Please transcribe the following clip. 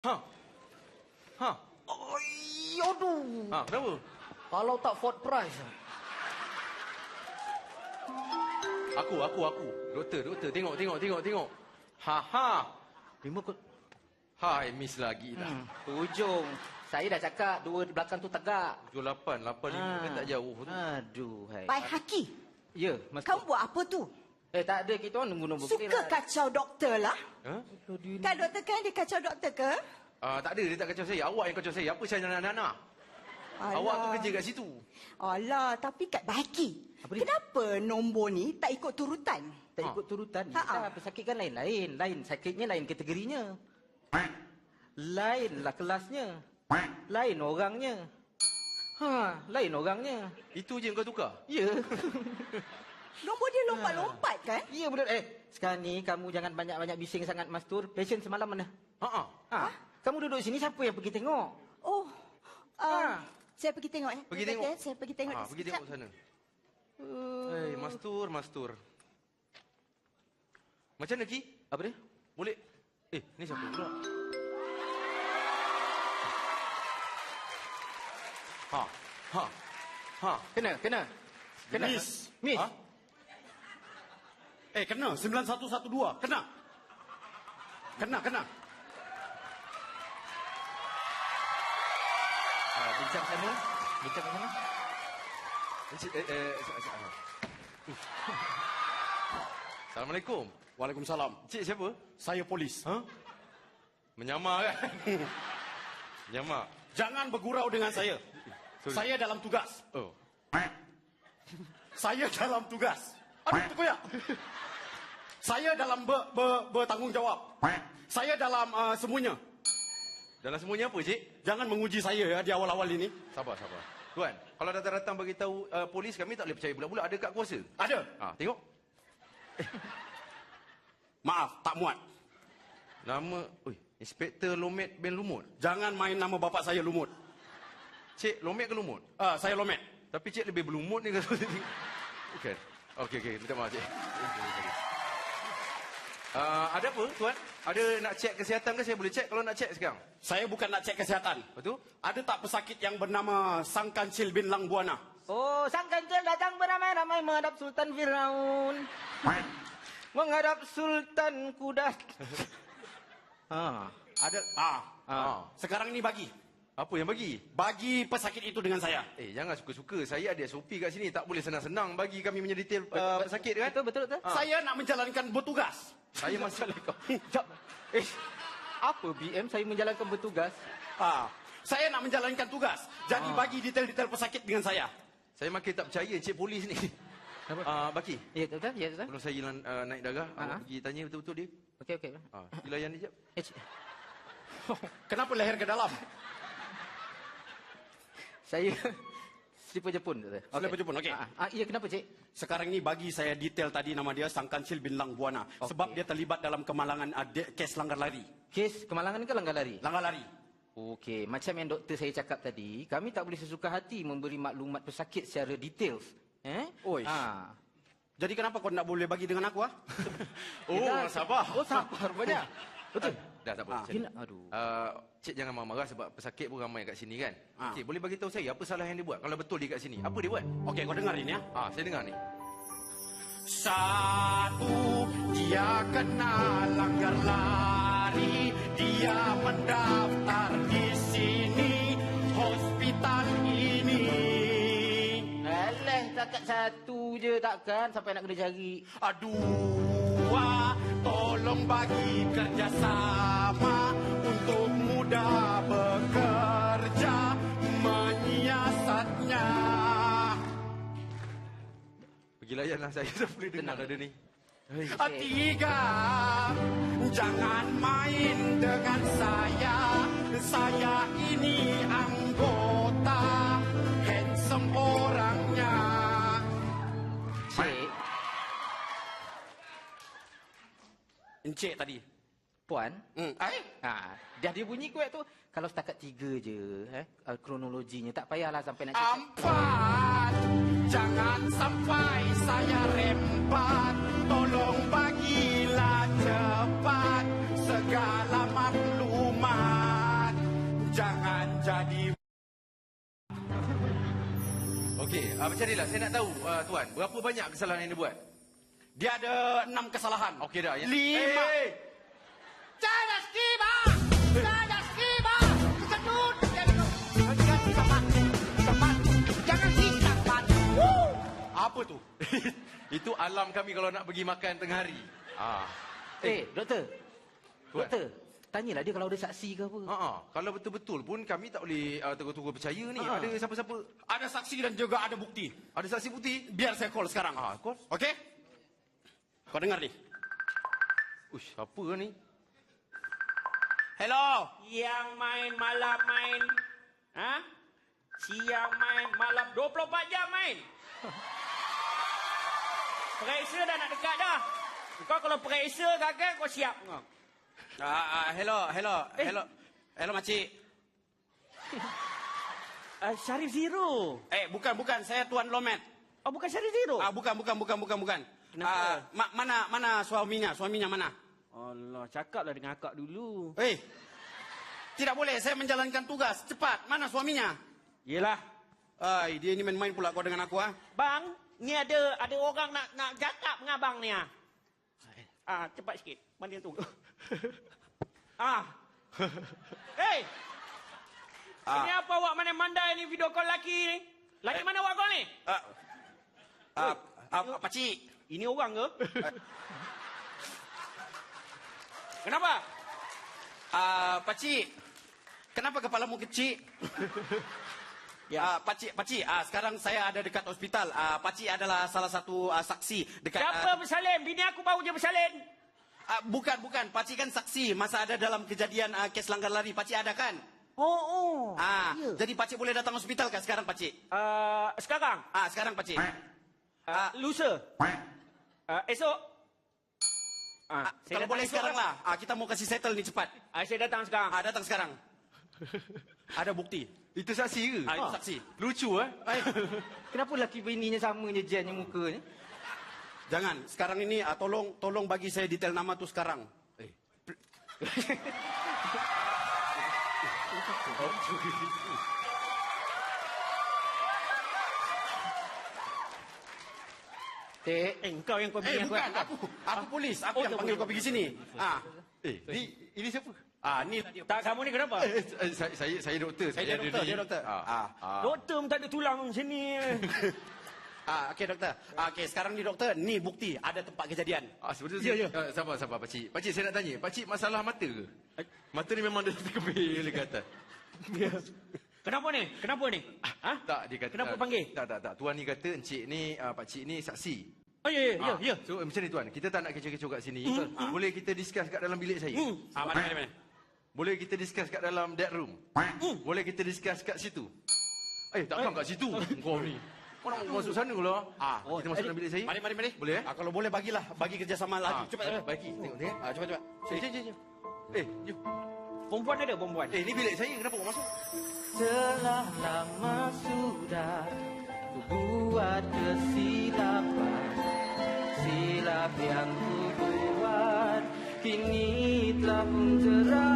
Ha. Ha. Aduh. Ha, kenapa? Kalau tak Ford Price. Aku. Doktor, tengok. Ha. Lima kot. Hai, miss lagi dah. Hujung. Saya dah cakap dua di belakang tu tegak. 78, 85 kan tak jauh tu. Aduh, hai. Pai Haki, Ya, Mas. kamu buat apa tu? Tak ada, kita orang nunggu-nunggu. Suka kacau doktor lah. Ha? Kan doktor kan dia kacau doktor ke? Tak ada, dia tak kacau saya. Awak yang kacau saya. Apa saya nak? Awak tu kerja kat situ. Alah, tapi Kak Haki, Apa dia? kenapa nombor ni tak ikut turutan? Tak ikut turutan. Ha-ha. Pesakit kan lain-lain. Lain sakitnya, lain kategorinya. Lainlah kelasnya. Lain orangnya. Lain orangnya. Itu je kau tukar? Ya. Nombor dia lompat-lompat kan? Ya, betul. Sekarang ni kamu jangan banyak-banyak bising sangat, Mastur. Pasien semalam mana? Kamu duduk sini, siapa yang pergi tengok? Oh, saya pergi tengok ya. Pergi tengok. Saya pergi tengok. Pergi tengok sana. Hei, Mastur. Macam mana, Ki? Apa dia? Boleh? Ni siapa pula? Ha. Kena. Miss. Miss. Ha? Kena. 9112. Kena. Bincang sana. Assalamualaikum. Waalaikumsalam. Cik siapa? Saya polis. Ha? Menyamar kan? Menyamar. Jangan bergurau dengan saya. Sorry. Saya dalam tugas. Oh. Saya dalam tugas. Aduh, terkoyak. Saya dalam bertanggungjawab. Saya dalam semuanya. Dalam semuanya apa, Cik? Jangan menguji saya ya di awal-awal ini. Sabar. Tuan, kalau datang-datang bagi tahu polis, kami tak boleh percaya bulat-bulat. Ada kad kuasa? Ada. Tengok. Maaf, tak muat. Nama, Inspektor Lomet bin Lumut. Jangan main nama bapak saya Lumut. Cik, Lomet ke Lumut? Saya Lomet. Tapi Cik lebih berlumut ni kalau ni. Bukan. Okey. Minta maaf, Cik. Ada apa, Tuan? Ada nak cek kesihatan ke? Saya boleh cek kalau nak cek sekarang. Saya bukan nak cek kesihatan. Betul? Ada tak pesakit yang bernama Sang Kancil bin Lang Buana? Oh, sang kancil datang beramai-ramai menghadap Sultan Firaun. Menghadap Sultan Kudas. Ada. Sekarang ini bagi. Apa yang bagi? Bagi pesakit itu dengan saya. Jangan suka-suka. Saya ada SOP kat sini. Tak boleh senang-senang bagi kami punya detail pesakit kan? Betul. Saya nak menjalankan bertugas. Saya masih... Apa BM saya menjalankan bertugas? Saya nak menjalankan tugas. Jadi bagi detail-detail pesakit dengan saya. Saya makin tak percaya Cik Polis ni. Baki. Ya, betul. Sebelum saya naik darah, awak pergi tanya betul-betul dia. Okey. Layan dia jap. Kenapa leher ke dalam? Saya slipper Jepun. Slipper Jepun, okey. Iya, kenapa, Cik? Sekarang ini bagi saya detail tadi nama dia Sang Kancil bin Lang Buana. Sebab dia terlibat dalam kemalangan kes langgar lari. Kes kemalangan ke langgar lari? Langgar lari. Okey, macam yang doktor saya cakap tadi, kami tak boleh sesuka hati memberi maklumat pesakit secara details. Jadi kenapa kau tak boleh bagi dengan aku? Sabar. Sabar banyak. Betul. Dah tak apa. Aduh. Cik jangan marah-marah sebab pesakit pun ramai kat sini kan. Okey, boleh bagi tahu saya apa salah yang dia buat kalau betul dia kat sini? Apa dia buat? Okey, kau dengar ini ya. Saya dengar ni. Satu, dia kena langgar lari. Dia mendaftar di sini, hospital ini. Alah, takat satu je takkan sampai nak kena cari. Dua, tolong bagi kerjasama untuk mudah bekerja menyiasatnya. Pergi layanlah saya dah boleh dengar ada ni. Tiga, jangan main dengan saya. Saya ini anggota, handsome orangnya. Cik. Encik tadi. Puan? Dah dia bunyi kuat tu. Kalau setakat 3 je, kronologinya tak payahlah sampai nak cakap. 4, jangan sampai saya rembat. Tolong bagilah cepat segala maklumat. Okey, bercarilah. Saya nak tahu, Tuan, berapa banyak kesalahan yang dia buat? Dia ada 6 kesalahan. Okey dah. 5. Jangan skiba! Jangan skiba! Sedut! Ganti tempat. Jangan hitam, Pak. Apa tu? Itu alam kami kalau nak pergi makan tengah hari. Doktor. Tuan. Doktor, tanyalah dia kalau ada saksi ke apa. Kalau betul-betul pun kami tak boleh terus-terus percaya ni. Ada siapa-siapa? Ada saksi dan juga ada bukti. Ada saksi bukti? Biar saya call sekarang. Call. Okey? Kau dengar ni. Ush, apa ni? Hello. Yang main malam main. Ha? Siang main malam 24 jam main. Periksa dah nak dekat dah. Kau kalau periksa gagal kau siap. Hello. Hello makcik. Syarif Zero. Bukan. Saya Tuan Lomet. Oh bukan Syarif Zero. Bukan. Mana suaminya? Suaminya mana? Allah, cakaplah dengan akak dulu. Tidak boleh. Saya menjalankan tugas. Cepat. Mana suaminya? Yelah. Dia ni main-main pula kau dengan aku, Bang, ni ada orang nak cakap dengan abang ni. Cepat sikit. Mana tu? Hey! Ini apa awak mandai-mandai ni video call laki ni? Laki mana awak kau ni? Pakcik. Ini orang ke? Kenapa? Pakcik. Kenapa kepalamu kecil? Pakcik, sekarang saya ada dekat hospital. Pakcik adalah salah satu saksi dekat... Siapa bersalin? Bini aku baru je bersalin. Bukan. Pakcik kan saksi masa ada dalam kejadian kes langgar lari. Pakcik ada kan? Ya. Jadi pakcik boleh datang hospital kan sekarang, pakcik? Sekarang? Sekarang, pakcik. Lusa? Esok? Kalau boleh sekarang lah. Kita mau kasih settle ni cepat. Saya datang sekarang. Datang sekarang. Ada bukti. Itu saksi ke? Itu saksi. Lucu, Kenapa lelaki bininya sama je Jan mukanya? Jangan. Sekarang ini tolong bagi saya detail nama tu sekarang. Engkau yang kau bini aku. Bukan. Aku polis. Aku yang panggil kau pergi sini. Ini siapa? Ni Tak, kamu ni kenapa? Saya doktor. dia doktor. Doktor pun tak ada tulang sini. Okey, doktor. Okey, sekarang ni doktor, ni bukti ada tempat kejadian. Sebetulnya sabar pakcik. Pakcik saya nak tanya, pakcik masalah mata ke? Mata ni memang dah terkebir le kata. Kenapa ni? Tak, dia kata. Kenapa panggil? Tak. Tuan ni kata encik ni pakcik ni saksi. Ya. So macam ni tuan, kita tak nak kecoh-kecoh kat sini. Boleh kita discuss kat dalam bilik saya? Mana? Boleh kita discuss kat dalam that room? Boleh kita discuss kat situ? Takkan kat situ. Kau ni. Kau nak masuk sana pula. Kita masuk dalam bilik saya. Mari. Boleh Kalau boleh bagi kerjasama lagi. Cepat. Bagi. Tengok. Cepat. Jom. Perempuan ada perempuan. Ni bilik saya. Kenapa kau masuk? Telah lama sudah ku buat kesilapan. Silap yang ku buat kini telah pun terang.